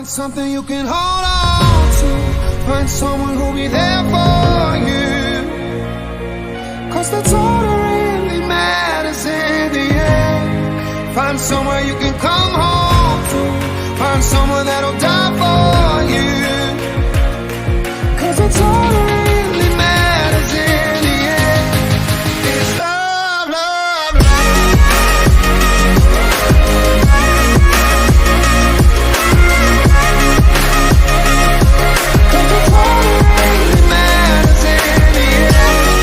something you can hold on to. Find someone who'll be there for you. Cause that's all that really matters in the end. Find somewhere you can come home to. Find someone that'll die for you. Cause that's all that really matters in the end. It's love, love, love. Cause that's all that really matters in the end.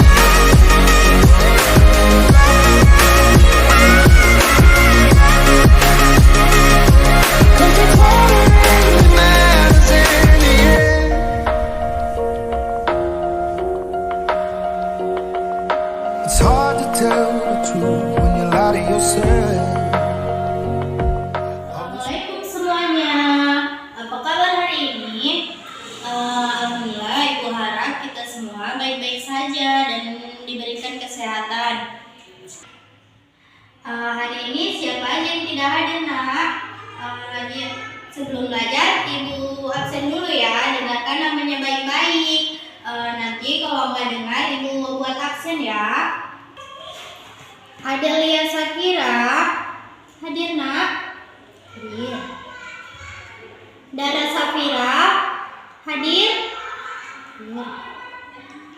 Cause that's all that really matters in the end. It's hard to tell the truth when you lie to yourself. Assalamualaikum semuanya. Apa kabar hari ini? Alhamdulillah, Ibu harap kita semua baik-baik saja dan diberikan kesehatan. Hari ini siapa aja yang tidak hadir, Nak? Sebelum belajar, Ibu absen dulu ya. Dengarkan namanya baik-baik. Nanti kalau nggak dengar, Ibu buat absen ya. Adelia Sakira, hadir, Nak? Hadir. Dara Safira, hadir? Hadir.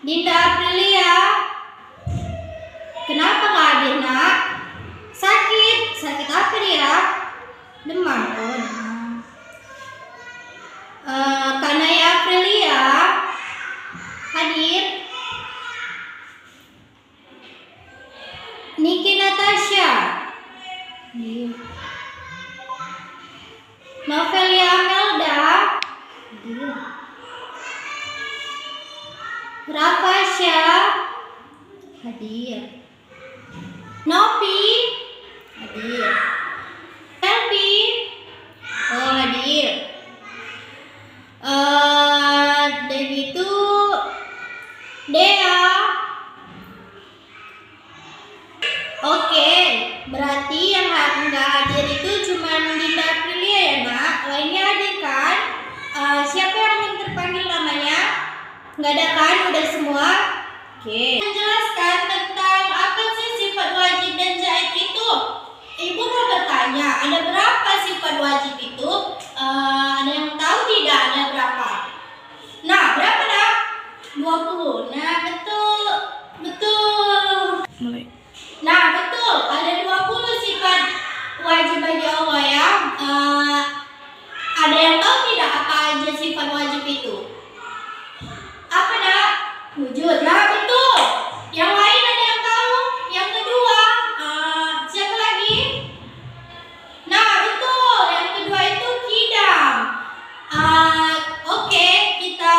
Dinda Aprilia, kenapa nggak hadir, Nak? Sakit? Sakit apa dia? Demam. Oh, demam. Kanaya Aprilia, hadir? Niki Natasha, hadir. Novelia Amelda, hadir. Rafasya, hadir. Nopi, hadir. Selvi, oh hadir. Dan itu Dea. Oke, berarti yang nggak hadir itu cuma Dinda Aprilia ya, Nak? Lainnya hadir kan? Siapa yang ingin terpanggil namanya? Nggak ada kan? Udah semua? Oke. Menjelaskan tentang apa sih sifat wajib dan jaiz itu? Ibu mau bertanya, ada berapa sifat wajib itu? Ada yang tahu tidak ada berapa? Nah, berapa, Nak? 20. Nah, betul. Betul. Mulai. Nah, betul. Ada 20 sifat wajib bagi Allah ya. Ada yang tahu tidak apa aja sifat wajib itu? Apa, Nak? Wujud. Nah, betul. Yang lain ada yang tahu? Yang kedua, siapa lagi? Nah, betul. Yang kedua itu kidam. Oke, kita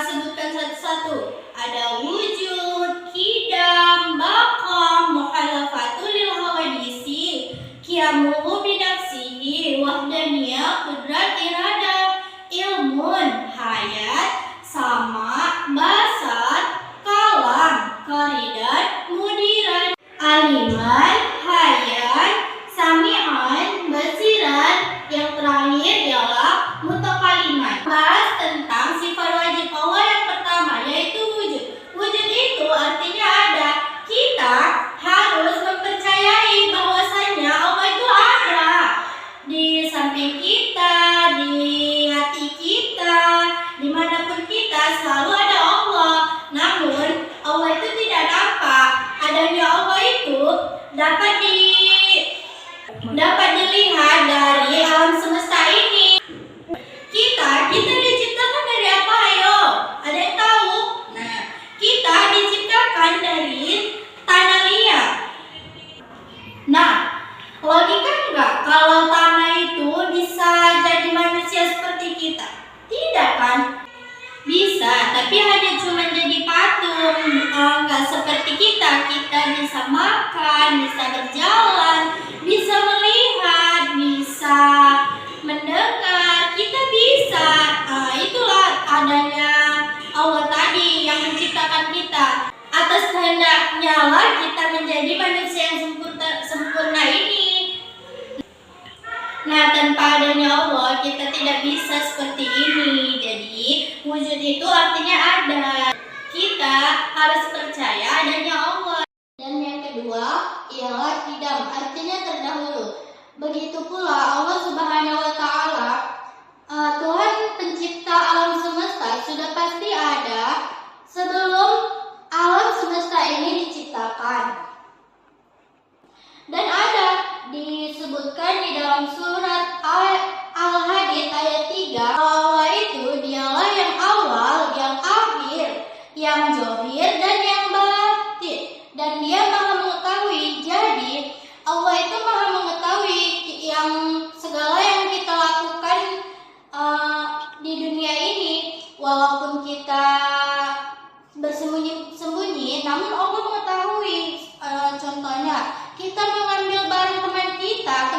sebutkan satu-satu. Ada wujud, kidam, baqa, muhalafatul lil hawadisi, qiyamuhu binafsihi, wahdaniyah, qudrat, irada, ilmun, hayat, sama, basar, kalam, karidat, mudiran, aliman, hayan, sami'an, basiran. Yang terakhir ialah mutakaliman. Bahas tentang sifat wajib Allah yang pertama, yaitu wujud. Wujud itu artinya ada. Kita harus mempercayai bahwasannya Allah itu ada di samping kita, di hati kita, dimanapun kita selalu ada Allah. Namun Allah itu tidak nampak. Adanya Allah itu dapat dilihat dari alam semesta ini. Kita diciptakan dari apa? Ayo, ada yang tahu? Nah, kita diciptakan dari tanah liat. Nah, logika enggak kalau tanah itu bisa jadi manusia seperti kita? Tidak kan? Bisa, tapi hanya cuma jadi patung. Enggak seperti kita. Kita bisa makan, bisa berjalan, bisa melihat, bisa mendengar. Kita bisa. Itulah adanya Allah tadi yang menciptakan kita. Atas kehendaknya lah kita menjadi manusia yang sempurna ini. Nah, tanpa adanya Allah kita tidak bisa seperti ini. Jadi wujud itu artinya ada. Kita harus percaya adanya Allah. Dan yang kedua ialah qidam, artinya terdahulu. Begitu pula Allah Subhanahu wa taala, Tuhan pencipta alam semesta sudah pasti ada sebelum alam semesta ini diciptakan. Dan ada disebutkan di dalam surat Al-Hadid ayat 3, Allah itu dialah yang awal, yang akhir, yang zahir dan yang batin, dan dia maha mengetahui. Jadi Allah itu maha mengetahui yang segala yang kita lakukan di dunia ini. Walaupun kita bersembunyi-sembunyi, namun Allah mengetahui. Contohnya, kita mengambil barang teman kita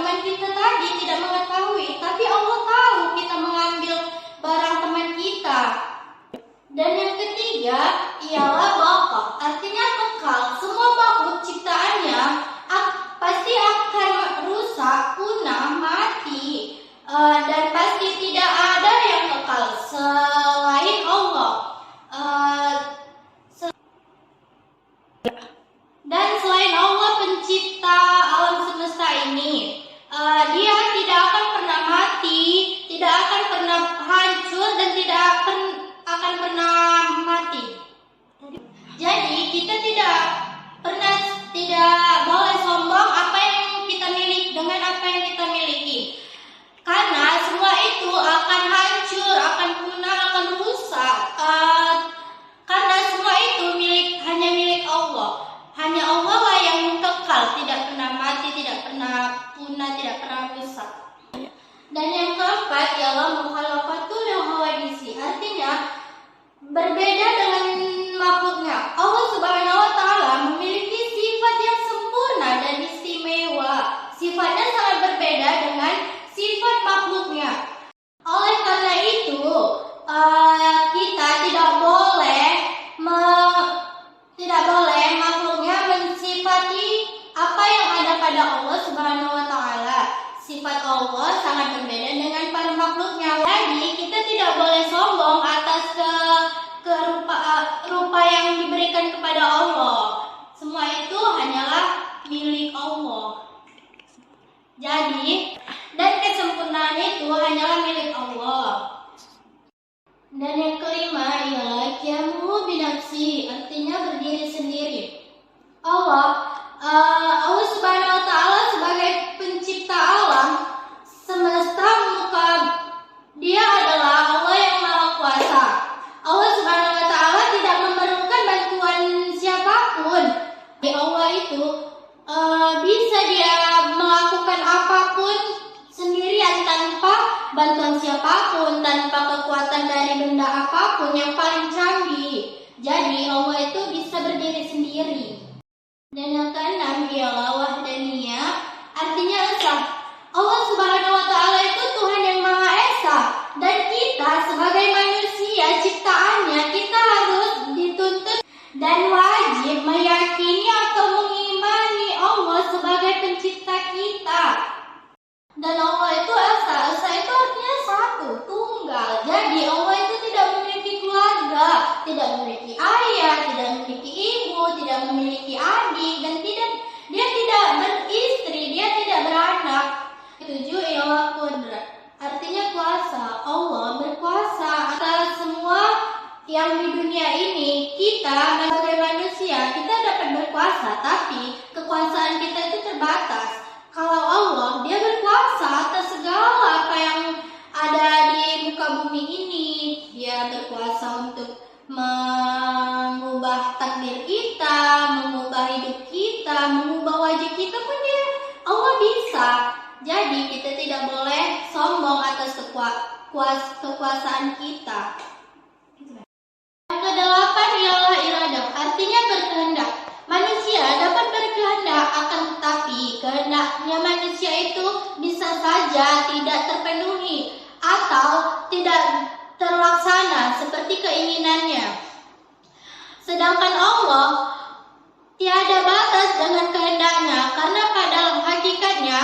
tadi tidak mengetahui, tapi Allah tahu kita mengambil barang teman kita. Dan yang ketiga ialah baqa, artinya kekal. Semua makhluk ciptaannya pasti akan rusak, punah, mati, dan pasti tidak ada yang kekal selain Allah. Dan selain Allah pencipta alam semesta ini, dia tidak akan pernah mati, tidak akan pernah hancur, dan tidak akan pernah mati. Jadi kita tidak boleh sombong apa yang kita miliki dengan apa yang kita miliki, karena semua itu akan hancur, akan punah, akan rusak. Karena semua itu hanya milik Allah. Hanya Allah lah yang kekal, tidak pernah mati, tidak pernah punah, tidak pernah rusak. Dan yang keempat ialah mukhalafatul hawadisi, artinya berbeda dengan makhluknya. Allah Subhanahu wa taala memiliki sifat yang sempurna dan istimewa. Sifatnya sangat berbeda dengan sifat makhluknya. Oleh karena itu, kita tidak boleh makhluknya mensifati apa yang ada pada Allah Subhanahu wa taala. Sifat Allah sangat berbeda dengan para makhluknya. Jadi kita tidak boleh sombong atas rupa yang diberikan kepada Allah. Semua itu hanyalah milik Allah. Jadi, dan kesempurnaan itu hanyalah milik Allah. Dan yang kelima ialah qiyamuhu binafsi, artinya berdiri sendiri. Allah Subhanahu wa taala sebagai pencipta alam semesta muka, dia adalah Allah yang maha kuasa. Allah Subhanahu wa taala tidak memerlukan bantuan siapapun. Allah itu bisa dia melakukan apapun sendirian tanpa bantuan siapapun, tanpa kekuatan dari benda apapun yang paling canggih. Jadi Allah itu bisa berdiri sendiri. Dan yang keenam ialah wahdaniyah, artinya esa. Allah Subhanahu wa taala itu Tuhan yang Maha Esa, dan kita sebagai manusia ciptaannya, kita harus dituntut dan wajib meyakini atau mengimani Allah sebagai pencipta kita. Dan Allah itu esa. Esa itu artinya satu, tunggal. Jadi Allah itu tidak memiliki keluarga, tidak memiliki ayah, tidak memiliki ibu, tidak memiliki adik, dan dia tidak beristri, dia tidak beranak. Ketujuh ialah qudrat, artinya kuasa. Allah berkuasa atas semua yang di dunia ini. Kita sebagai manusia, kita dapat berkuasa, tapi kekuasaan kita itu terbatas. Kalau Allah, dia berkuasa atas segala apa yang ada di muka bumi ini. Dia berkuasa untuk mengubah takdir kita, mengubah hidup kita, mengubah wajah kita pun Allah bisa. Jadi kita tidak boleh sombong atas kekuasaan kita. Yang kedelapan ialah iradah, artinya berkehendak. Manusia dapat berkehendak, akan tetapi kehendaknya manusia itu bisa saja tidak terpenuhi atau tidak terlaksana seperti keinginannya. Sedangkan Allah tiada batas dengan kehendaknya, karena pada hakikatnya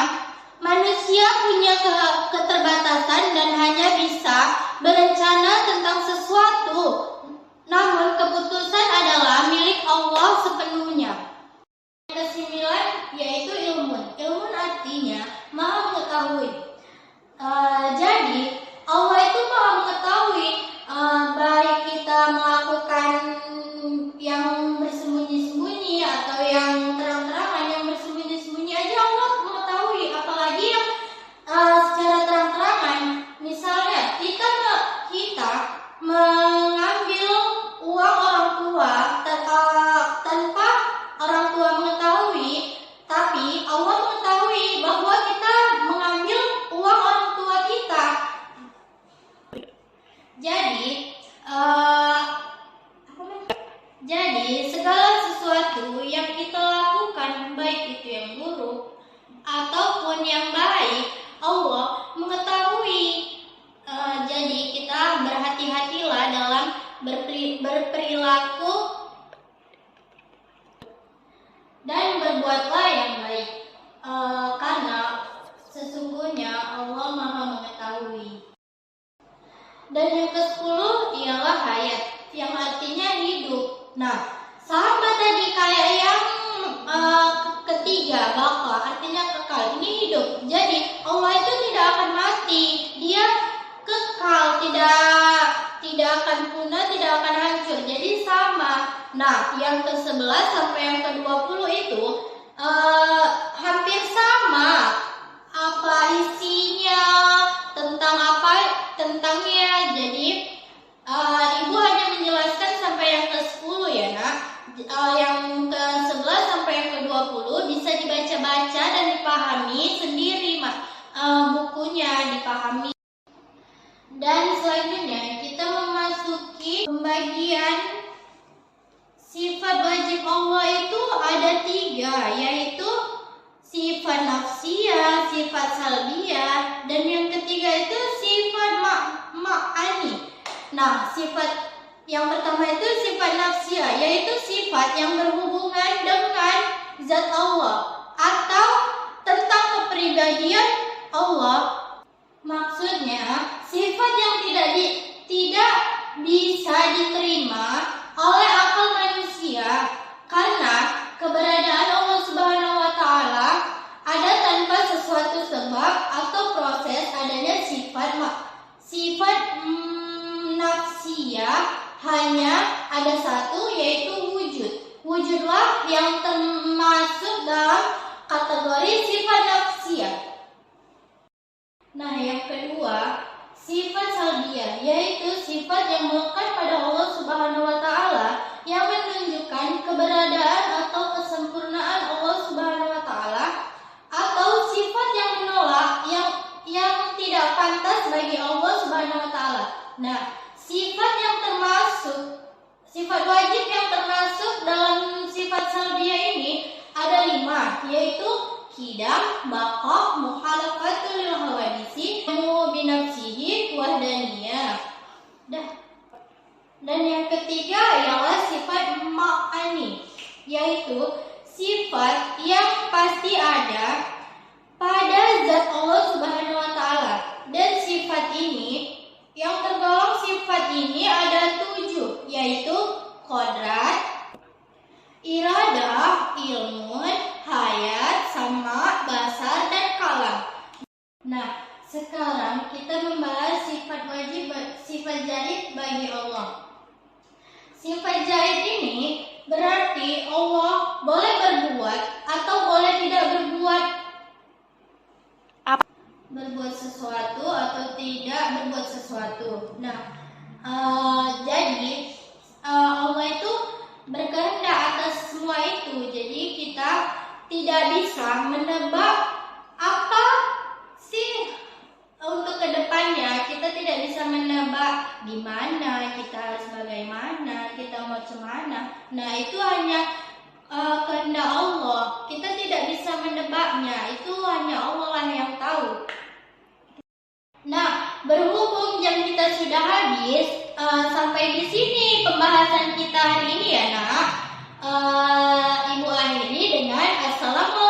manusia punya keterbatasan keterbatasan dan hanya bisa berencana tentang sesuatu. Namun keputusan adalah milik Allah sepenuhnya. Yang kesembilan yaitu ilmu. Ilmu artinya maha mengetahui. Jadi Allah itu maha mengetahui baik kita melakukan yang bersembunyi-sembunyi atau yang terang-terangan. Yang bersembunyi-sembunyi aja Allah mengetahui, apalagi yang secara terang-terangan. Misalnya kita mengambil uang orang tua tanpa orang tua mengetahui, tapi Allah mengetahui bahwa kita mengambil uang orang tua kita. Jadi segala sesuatu yang kita lakukan, baik itu yang buruk ataupun yang baik, Allah mengetahui. Jadi kita berhati-hatilah dalam berperilaku dan berbuatlah yang baik, karena sesungguhnya Allah maha mengetahui. Dan yang ke-10 ialah hayat, yang artinya hidup. Nah, sama tadi kayak yang ketiga, baqa, artinya kekal. Ini hidup. Jadi Allah itu tidak akan mati, Dia kekal, tidak akan punah, tidak akan hancur. Jadi sama. Nah, yang ke-11 sampai yang ke-20 itu hampir sama. Apa isinya, tentangnya. Jadi Ibu hanya menjelaskan sampai yang ke-10 ya, Nak. Yang ke-11 sampai yang ke-20 bisa dibaca-baca dan dipahami sendiri, bukunya dipahami. Dan selanjutnya kita memasuki pembagian sifat wajib Allah itu ada 3, yaitu sifat nafsiyah, sifat salbiyah, dan yang ketiga itu sifat ma'ani. Nah, sifat yang pertama itu sifat nafsiyah, yaitu sifat yang berhubungan dengan zat Allah atau tentang kepribadian Allah. Maksudnya, sifat yang tidak bisa diterima oleh akal manusia karena keberadaan Allah Subhanahu wa taala ada tanpa sesuatu sebab atau proses adanya sifat nafsiyah hanya ada satu, yaitu wujud. Wujudlah yang termasuk dalam kategori sifat nafsiyah. Nah, yang kedua, sifat salbiyah, yaitu sifat yang melekat pada Allah Subhanahu wa taala yang menunjukkan keberadaan atau kesempurnaan Allah Subhanahu wa taala, atau sifat yang menolak yang tidak pantas bagi Allah Subhanahu wa taala. Nah, sifat wajib yang termasuk dalam sifat salbiyah ini ada 5, yaitu qidam, baqa, mukhalafatul lil hawadisi, binafsihi, wahdaniyah. Dan yang ketiga ialah sifat ma'ani, yaitu sifat yang pasti ada pada zat Allah Subhanahu wa taala. Dan sifat ini, yang tergolong sifat ini ada 7, yaitu qodrat, iradah, ilmun, hayat, sama, basar, dan kalam. Nah, sekarang kita membahas sifat wajib, sifat jaid bagi Allah. Sifat jaid ini berarti Allah boleh berbuat atau boleh tidak berbuat sesuatu atau tidak berbuat sesuatu. Nah, jadi Allah itu berkehendak atas semua itu. Jadi kita tidak bisa menebak apa sih untuk kedepannya. Kita tidak bisa menebak di mana kita harus, bagaimana kita mau kemana. Nah, itu hanya kehendak Allah. Kita tidak bisa menebaknya. Itu hanya Allah lah yang tahu. Nah, berhubung jam kita sudah habis, sampai di sini pembahasan kita hari ini ya, Nak. Ibu akhiri dengan assalamualaikum